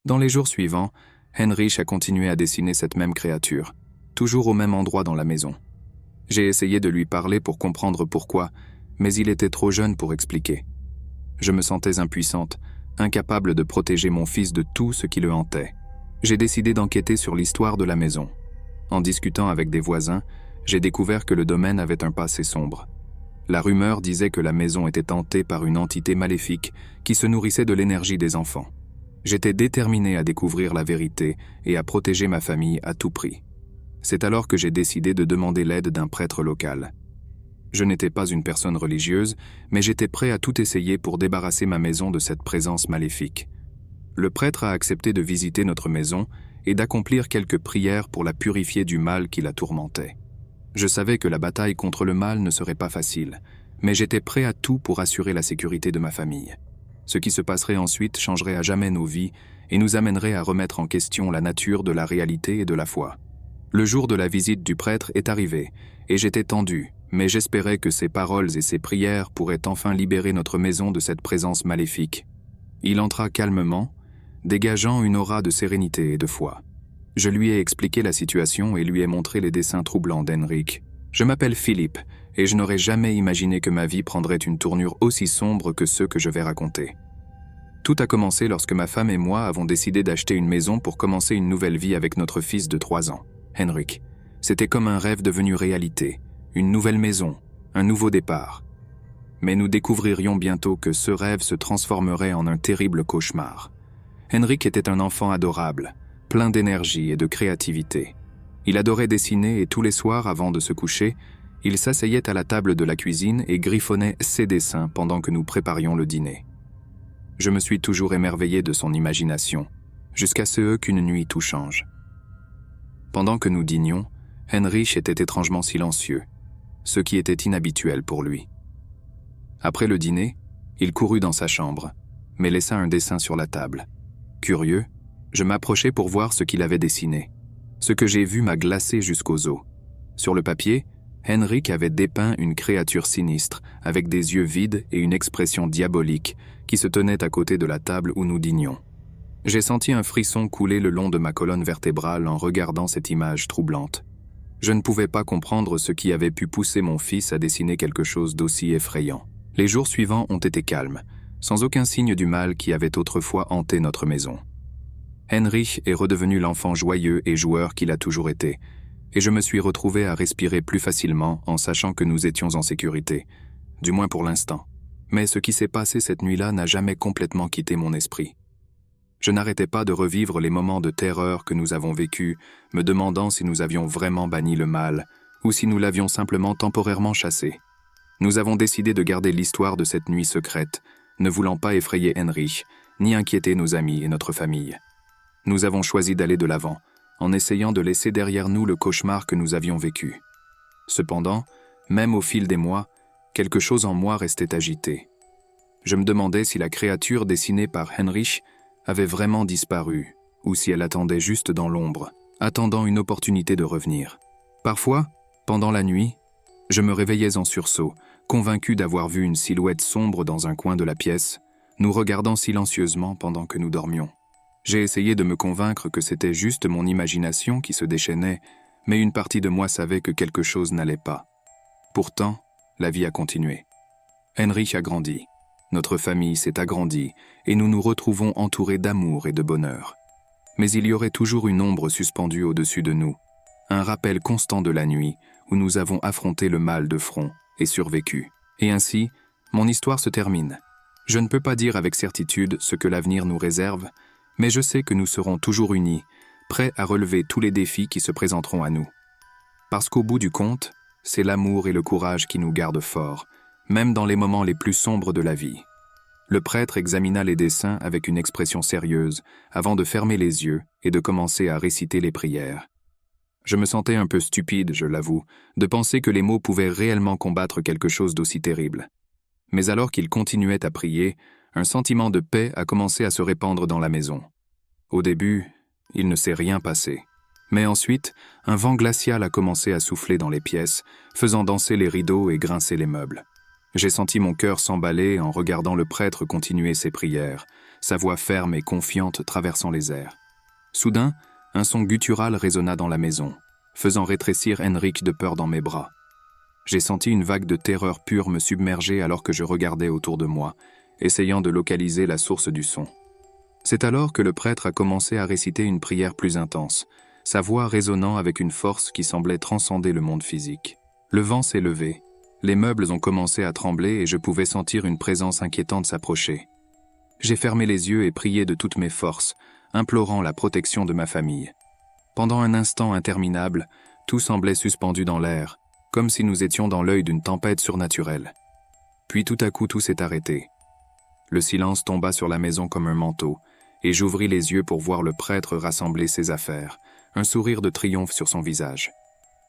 Dans les jours suivants, Heinrich a continué à dessiner cette même créature, toujours au même endroit dans la maison. J'ai essayé de lui parler pour comprendre pourquoi, mais il était trop jeune pour expliquer. Je me sentais impuissante, incapable de protéger mon fils de tout ce qui le hantait. J'ai décidé d'enquêter sur l'histoire de la maison. En discutant avec des voisins, j'ai découvert que le domaine avait un passé sombre. La rumeur disait que la maison était hantée par une entité maléfique qui se nourrissait de l'énergie des enfants. J'étais déterminé à découvrir la vérité et à protéger ma famille à tout prix. C'est alors que j'ai décidé de demander l'aide d'un prêtre local. Je n'étais pas une personne religieuse, mais j'étais prêt à tout essayer pour débarrasser ma maison de cette présence maléfique. Le prêtre a accepté de visiter notre maison et d'accomplir quelques prières pour la purifier du mal qui la tourmentait. Je savais que la bataille contre le mal ne serait pas facile, mais j'étais prêt à tout pour assurer la sécurité de ma famille. Ce qui se passerait ensuite changerait à jamais nos vies et nous amènerait à remettre en question la nature de la réalité et de la foi. Le jour de la visite du prêtre est arrivé, et j'étais tendu, mais j'espérais que ses paroles et ses prières pourraient enfin libérer notre maison de cette présence maléfique. Il entra calmement, dégageant une aura de sérénité et de foi. Je lui ai expliqué la situation et lui ai montré les dessins troublants d'Heinrich. Je m'appelle Philippe, et je n'aurais jamais imaginé que ma vie prendrait une tournure aussi sombre que ceux que je vais raconter. Tout a commencé lorsque ma femme et moi avons décidé d'acheter une maison pour commencer une nouvelle vie avec notre fils de 3 ans, Heinrich. C'était comme un rêve devenu réalité, une nouvelle maison, un nouveau départ. Mais nous découvririons bientôt que ce rêve se transformerait en un terrible cauchemar. Heinrich était un enfant adorable, plein d'énergie et de créativité. Il adorait dessiner et tous les soirs, avant de se coucher, il s'asseyait à la table de la cuisine et griffonnait ses dessins pendant que nous préparions le dîner. Je me suis toujours émerveillé de son imagination, jusqu'à ce qu'une nuit tout change. Pendant que nous dînions, Heinrich était étrangement silencieux, ce qui était inhabituel pour lui. Après le dîner, il courut dans sa chambre, mais laissa un dessin sur la table. Curieux, je m'approchai pour voir ce qu'il avait dessiné. Ce que j'ai vu m'a glacé jusqu'aux os. Sur le papier, Heinrich avait dépeint une créature sinistre, avec des yeux vides et une expression diabolique, qui se tenait à côté de la table où nous dînions. J'ai senti un frisson couler le long de ma colonne vertébrale en regardant cette image troublante. Je ne pouvais pas comprendre ce qui avait pu pousser mon fils à dessiner quelque chose d'aussi effrayant. Les jours suivants ont été calmes, sans aucun signe du mal qui avait autrefois hanté notre maison. Heinrich est redevenu l'enfant joyeux et joueur qu'il a toujours été, et je me suis retrouvé à respirer plus facilement en sachant que nous étions en sécurité, du moins pour l'instant. Mais ce qui s'est passé cette nuit-là n'a jamais complètement quitté mon esprit. Je n'arrêtais pas de revivre les moments de terreur que nous avons vécus, me demandant si nous avions vraiment banni le mal, ou si nous l'avions simplement temporairement chassé. Nous avons décidé de garder l'histoire de cette nuit secrète, ne voulant pas effrayer Heinrich, ni inquiéter nos amis et notre famille. Nous avons choisi d'aller de l'avant, en essayant de laisser derrière nous le cauchemar que nous avions vécu. Cependant, même au fil des mois, quelque chose en moi restait agité. Je me demandais si la créature dessinée par Heinrich avait vraiment disparu, ou si elle attendait juste dans l'ombre, attendant une opportunité de revenir. Parfois, pendant la nuit, je me réveillais en sursaut, convaincu d'avoir vu une silhouette sombre dans un coin de la pièce, nous regardant silencieusement pendant que nous dormions. J'ai essayé de me convaincre que c'était juste mon imagination qui se déchaînait, mais une partie de moi savait que quelque chose n'allait pas. Pourtant, la vie a continué. Heinrich a grandi, notre famille s'est agrandie, et nous nous retrouvons entourés d'amour et de bonheur. Mais il y aurait toujours une ombre suspendue au-dessus de nous, un rappel constant de la nuit où nous avons affronté le mal de front et survécu. Et ainsi, mon histoire se termine. Je ne peux pas dire avec certitude ce que l'avenir nous réserve, mais je sais que nous serons toujours unis, prêts à relever tous les défis qui se présenteront à nous. Parce qu'au bout du compte, c'est l'amour et le courage qui nous gardent forts, même dans les moments les plus sombres de la vie. Le prêtre examina les dessins avec une expression sérieuse, avant de fermer les yeux et de commencer à réciter les prières. Je me sentais un peu stupide, je l'avoue, de penser que les mots pouvaient réellement combattre quelque chose d'aussi terrible. Mais alors qu'il continuait à prier, un sentiment de paix a commencé à se répandre dans la maison. Au début, il ne s'est rien passé. Mais ensuite, un vent glacial a commencé à souffler dans les pièces, faisant danser les rideaux et grincer les meubles. J'ai senti mon cœur s'emballer en regardant le prêtre continuer ses prières, sa voix ferme et confiante traversant les airs. Soudain, un son guttural résonna dans la maison, faisant rétrécir Henrik de peur dans mes bras. J'ai senti une vague de terreur pure me submerger alors que je regardais autour de moi, essayant de localiser la source du son. C'est alors que le prêtre a commencé à réciter une prière plus intense, sa voix résonnant avec une force qui semblait transcender le monde physique. Le vent s'est levé, les meubles ont commencé à trembler et je pouvais sentir une présence inquiétante s'approcher. J'ai fermé les yeux et prié de toutes mes forces, implorant la protection de ma famille. Pendant un instant interminable, tout semblait suspendu dans l'air, comme si nous étions dans l'œil d'une tempête surnaturelle. Puis tout à coup tout s'est arrêté. Le silence tomba sur la maison comme un manteau, et j'ouvris les yeux pour voir le prêtre rassembler ses affaires, un sourire de triomphe sur son visage.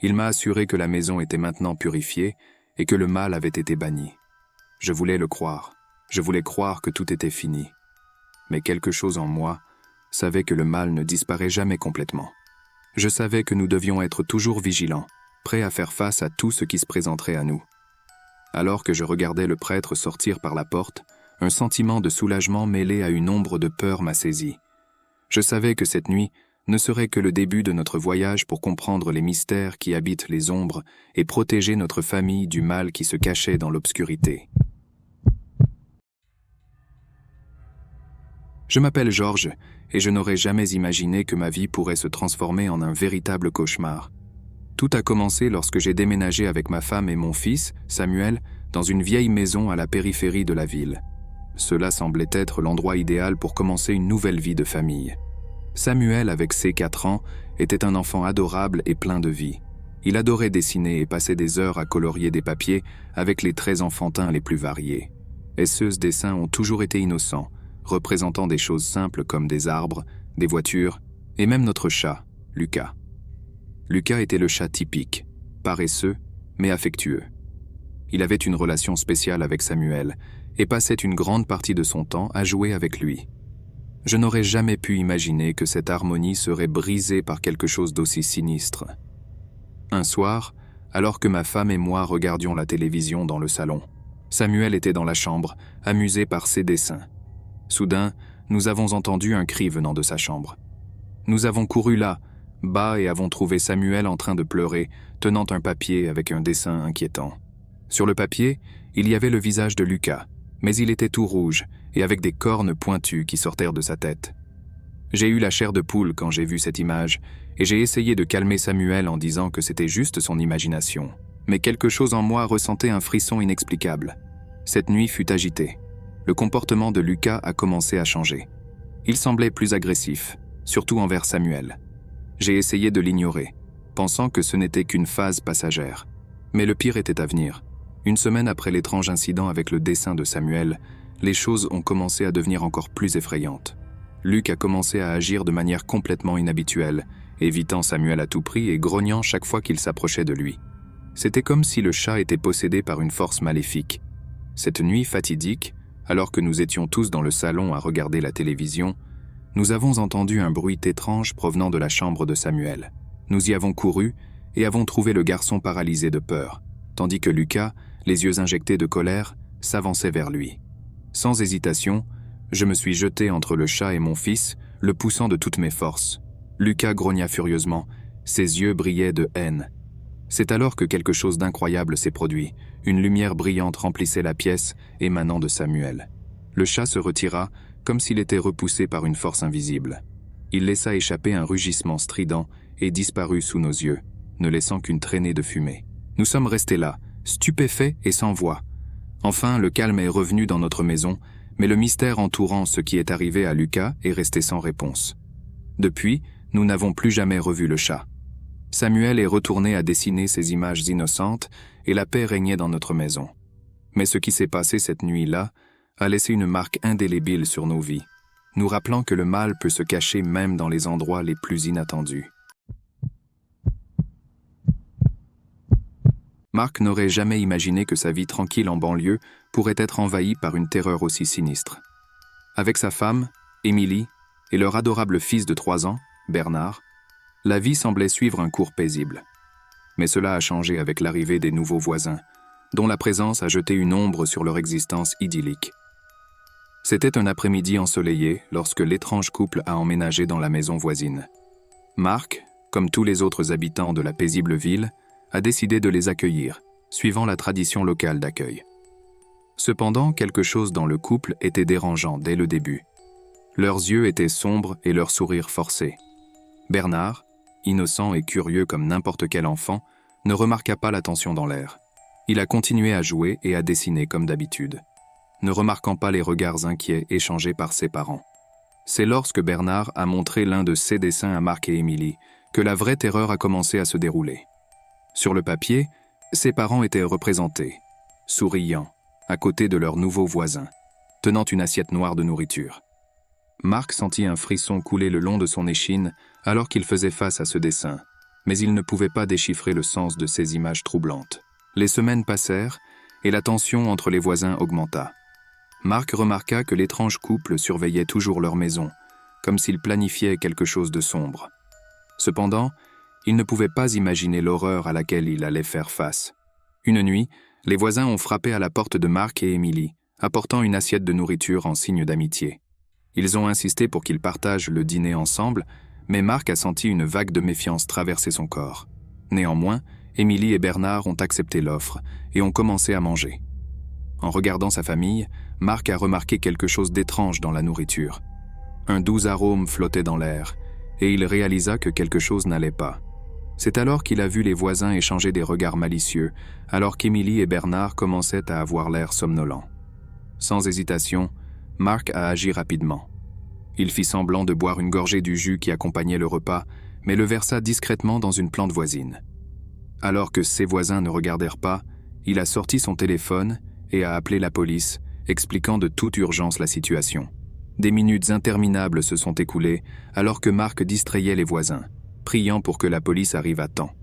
Il m'a assuré que la maison était maintenant purifiée et que le mal avait été banni. Je voulais le croire. Je voulais croire que tout était fini. Mais quelque chose en moi savait que le mal ne disparaît jamais complètement. Je savais que nous devions être toujours vigilants, prêts à faire face à tout ce qui se présenterait à nous. Alors que je regardais le prêtre sortir par la porte, un sentiment de soulagement mêlé à une ombre de peur m'a saisi. Je savais que cette nuit ne serait que le début de notre voyage pour comprendre les mystères qui habitent les ombres et protéger notre famille du mal qui se cachait dans l'obscurité. Je m'appelle Georges et je n'aurais jamais imaginé que ma vie pourrait se transformer en un véritable cauchemar. Tout a commencé lorsque j'ai déménagé avec ma femme et mon fils, Samuel, dans une vieille maison à la périphérie de la ville. Cela semblait être l'endroit idéal pour commencer une nouvelle vie de famille. Samuel, avec ses 4 ans, était un enfant adorable et plein de vie. Il adorait dessiner et passait des heures à colorier des papiers avec les traits enfantins les plus variés. Et ces dessins ont toujours été innocents, représentant des choses simples comme des arbres, des voitures, et même notre chat, Lucas. Lucas était le chat typique, paresseux, mais affectueux. Il avait une relation spéciale avec Samuel et passait une grande partie de son temps à jouer avec lui. Je n'aurais jamais pu imaginer que cette harmonie serait brisée par quelque chose d'aussi sinistre. Un soir, alors que ma femme et moi regardions la télévision dans le salon, Samuel était dans la chambre, amusé par ses dessins. Soudain, nous avons entendu un cri venant de sa chambre. Nous avons couru là, bas, et avons trouvé Samuel en train de pleurer, tenant un papier avec un dessin inquiétant. Sur le papier, il y avait le visage de Lucas, mais il était tout rouge et avec des cornes pointues qui sortèrent de sa tête. J'ai eu la chair de poule quand j'ai vu cette image et j'ai essayé de calmer Samuel en disant que c'était juste son imagination. Mais quelque chose en moi ressentait un frisson inexplicable. Cette nuit fut agitée. Le comportement de Lucas a commencé à changer. Il semblait plus agressif, surtout envers Samuel. J'ai essayé de l'ignorer, pensant que ce n'était qu'une phase passagère. Mais le pire était à venir. Une semaine après l'étrange incident avec le dessin de Samuel, les choses ont commencé à devenir encore plus effrayantes. Luc a commencé à agir de manière complètement inhabituelle, évitant Samuel à tout prix et grognant chaque fois qu'il s'approchait de lui. C'était comme si le chat était possédé par une force maléfique. Cette nuit fatidique, alors que nous étions tous dans le salon à regarder la télévision, nous avons entendu un bruit étrange provenant de la chambre de Samuel. Nous y avons couru et avons trouvé le garçon paralysé de peur, tandis que Lucas, les yeux injectés de colère, s'avançait vers lui. Sans hésitation, je me suis jeté entre le chat et mon fils, le poussant de toutes mes forces. Lucas grogna furieusement, ses yeux brillaient de haine. C'est alors que quelque chose d'incroyable s'est produit. Une lumière brillante remplissait la pièce, émanant de Samuel. Le chat se retira, comme s'il était repoussé par une force invisible. Il laissa échapper un rugissement strident et disparut sous nos yeux, ne laissant qu'une traînée de fumée. Nous sommes restés là, stupéfaits et sans voix. Enfin, le calme est revenu dans notre maison, mais le mystère entourant ce qui est arrivé à Lucas est resté sans réponse. Depuis, nous n'avons plus jamais revu le chat. Samuel est retourné à dessiner ses images innocentes et la paix régnait dans notre maison. Mais ce qui s'est passé cette nuit-là a laissé une marque indélébile sur nos vies, nous rappelant que le mal peut se cacher même dans les endroits les plus inattendus. Marc n'aurait jamais imaginé que sa vie tranquille en banlieue pourrait être envahie par une terreur aussi sinistre. Avec sa femme, Émilie, et leur adorable fils de 3 ans, Bernard, la vie semblait suivre un cours paisible. Mais cela a changé avec l'arrivée des nouveaux voisins, dont la présence a jeté une ombre sur leur existence idyllique. C'était un après-midi ensoleillé lorsque l'étrange couple a emménagé dans la maison voisine. Mark, comme tous les autres habitants de la paisible ville, a décidé de les accueillir, suivant la tradition locale d'accueil. Cependant, quelque chose dans le couple était dérangeant dès le début. Leurs yeux étaient sombres et leurs sourires forcés. Bernard, innocent et curieux comme n'importe quel enfant, ne remarqua pas la tension dans l'air. Il a continué à jouer et à dessiner comme d'habitude, ne remarquant pas les regards inquiets échangés par ses parents. C'est lorsque Bernard a montré l'un de ses dessins à Mark et Emily que la vraie terreur a commencé à se dérouler. Sur le papier, ses parents étaient représentés, souriants, à côté de leur nouveau voisin, tenant une assiette noire de nourriture. Mark sentit un frisson couler le long de son échine alors qu'il faisait face à ce dessin, mais il ne pouvait pas déchiffrer le sens de ces images troublantes. Les semaines passèrent et la tension entre les voisins augmenta. Mark remarqua que l'étrange couple surveillait toujours leur maison, comme s'ils planifiaient quelque chose de sombre. Cependant, il ne pouvait pas imaginer l'horreur à laquelle il allait faire face. Une nuit, les voisins ont frappé à la porte de Mark et Emily, apportant une assiette de nourriture en signe d'amitié. Ils ont insisté pour qu'ils partagent le dîner ensemble, mais Mark a senti une vague de méfiance traverser son corps. Néanmoins, Emily et Bernard ont accepté l'offre et ont commencé à manger. En regardant sa famille, Mark a remarqué quelque chose d'étrange dans la nourriture. Un doux arôme flottait dans l'air, et il réalisa que quelque chose n'allait pas. C'est alors qu'il a vu les voisins échanger des regards malicieux, alors qu'Emily et Bernard commençaient à avoir l'air somnolents. Sans hésitation, Mark a agi rapidement. Il fit semblant de boire une gorgée du jus qui accompagnait le repas, mais le versa discrètement dans une plante voisine. Alors que ses voisins ne regardèrent pas, il a sorti son téléphone et a appelé la police, expliquant de toute urgence la situation. Des minutes interminables se sont écoulées alors que Mark distrayait les voisins, priant pour que la police arrive à temps.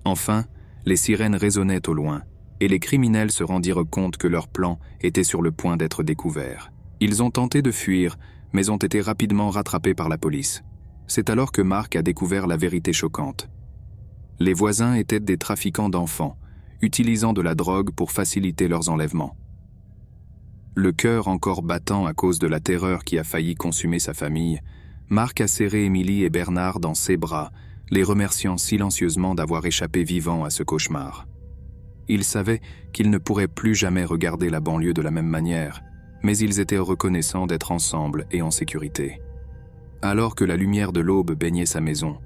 Enfin, les sirènes résonnaient au loin, et les criminels se rendirent compte que leur plan était sur le point d'être découvert. Ils ont tenté de fuir, mais ont été rapidement rattrapés par la police. C'est alors que Mark a découvert la vérité choquante. Les voisins étaient des trafiquants d'enfants, utilisant de la drogue pour faciliter leurs enlèvements. Le cœur encore battant à cause de la terreur qui a failli consumer sa famille, Mark a serré Emily et Bernard dans ses bras, les remerciant silencieusement d'avoir échappé vivants à ce cauchemar. Il savait qu'ils ne pourraient plus jamais regarder la banlieue de la même manière, mais ils étaient reconnaissants d'être ensemble et en sécurité. Alors que la lumière de l'aube baignait sa maison,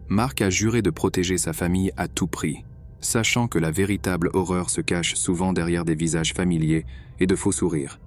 Mark a juré de protéger sa famille à tout prix, sachant que la véritable horreur se cache souvent derrière des visages familiers et de faux sourires.